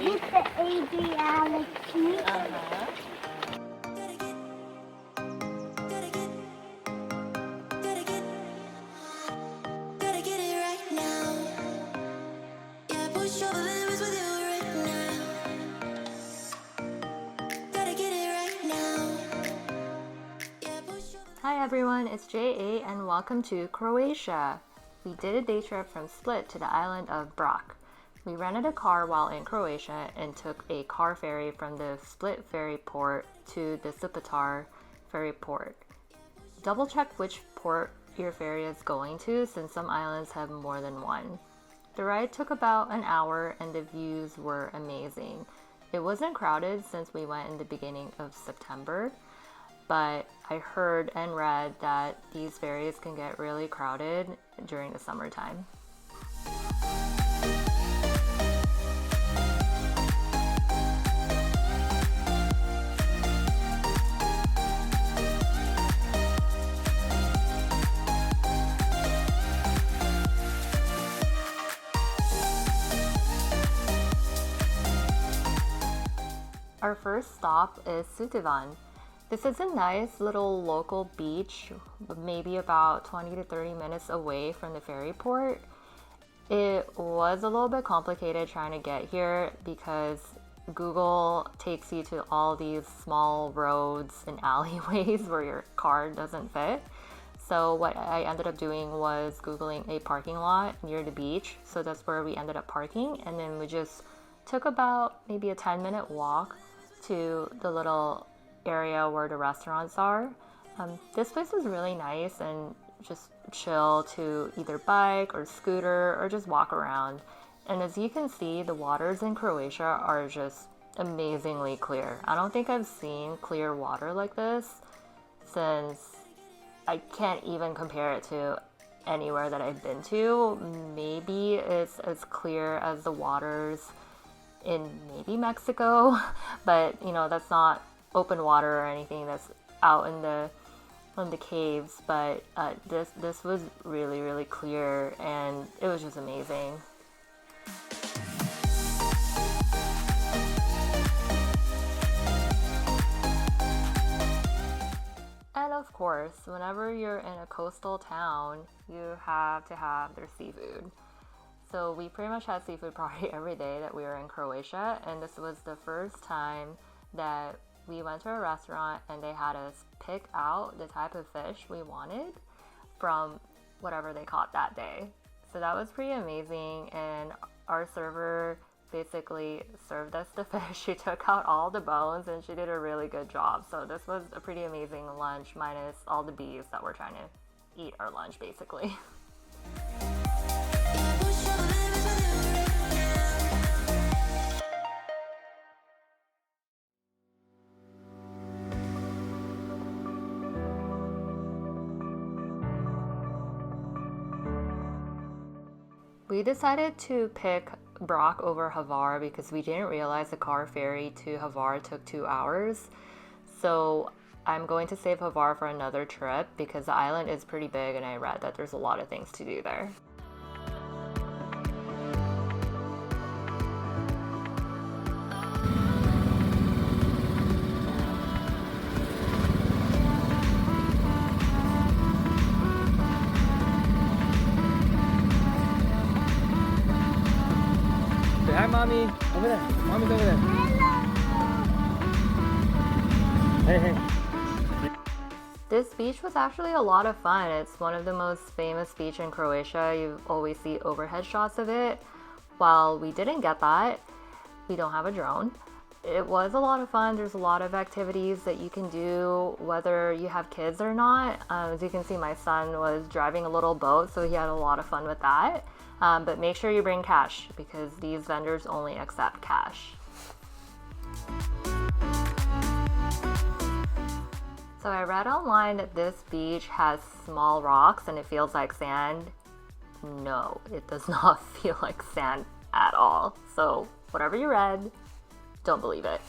With the Adriatic. Uh-huh. Hi everyone, it's JA and welcome to Croatia. We did a day trip from Split to the island of Brac. We rented a car while in Croatia and took a car ferry from the Split ferry port to the Sutivan ferry port. Double check which port your ferry is going to since some islands have more than one. The ride took about an hour and the views were amazing. It wasn't crowded since we went in the beginning of September, but I heard and read that these ferries can get really crowded during the summertime. Our first stop is Sutivan. This is a nice little local beach, maybe about 20 to 30 minutes away from the ferry port. It was a little bit complicated trying to get here because Google takes you to all these small roads and alleyways where your car doesn't fit. So what I ended up doing was Googling a parking lot near the beach. So that's where we ended up parking, and then we just took about maybe a 10-minute walk to the little area where the restaurants are. This place is really nice and just chill to either bike or scooter or just walk around. And as you can see, the waters in Croatia are just amazingly clear. I don't think I've seen clear water like this since I can't even compare it to anywhere that I've been to. Maybe it's as clear as the waters in maybe Mexico, but you know, that's not open water or anything, that's out in the caves. But this was really clear and it was just amazing. And of course, whenever you're in a coastal town, you have to have their seafood. So we pretty much had seafood probably every day that we were in Croatia, and this was the first time that we went to a restaurant and they had us pick out the type of fish we wanted from whatever they caught that day. So that was pretty amazing, and our server basically served us the fish. She took out all the bones and she did a really good job. So this was a pretty amazing lunch, minus all the bees that were trying to eat our lunch basically. We decided to pick Brac over Hvar because we didn't realize the car ferry to Hvar took 2 hours. So I'm going to save Hvar for another trip because the island is pretty big and I read that there's a lot of things to do there. Hi, Mommy. Over there. Mommy's over there. Hey. This beach was actually a lot of fun. It's one of the most famous beaches in Croatia. You always see overhead shots of it. While we didn't get that, we don't have a drone. It was a lot of fun. There's a lot of activities that you can do whether you have kids or not. As you can see, my son was driving a little boat, so he had a lot of fun with that. But make sure you bring cash because these vendors only accept cash. So I read online that this beach has small rocks and it feels like sand. No, it does not feel like sand at all. So whatever you read, don't believe it.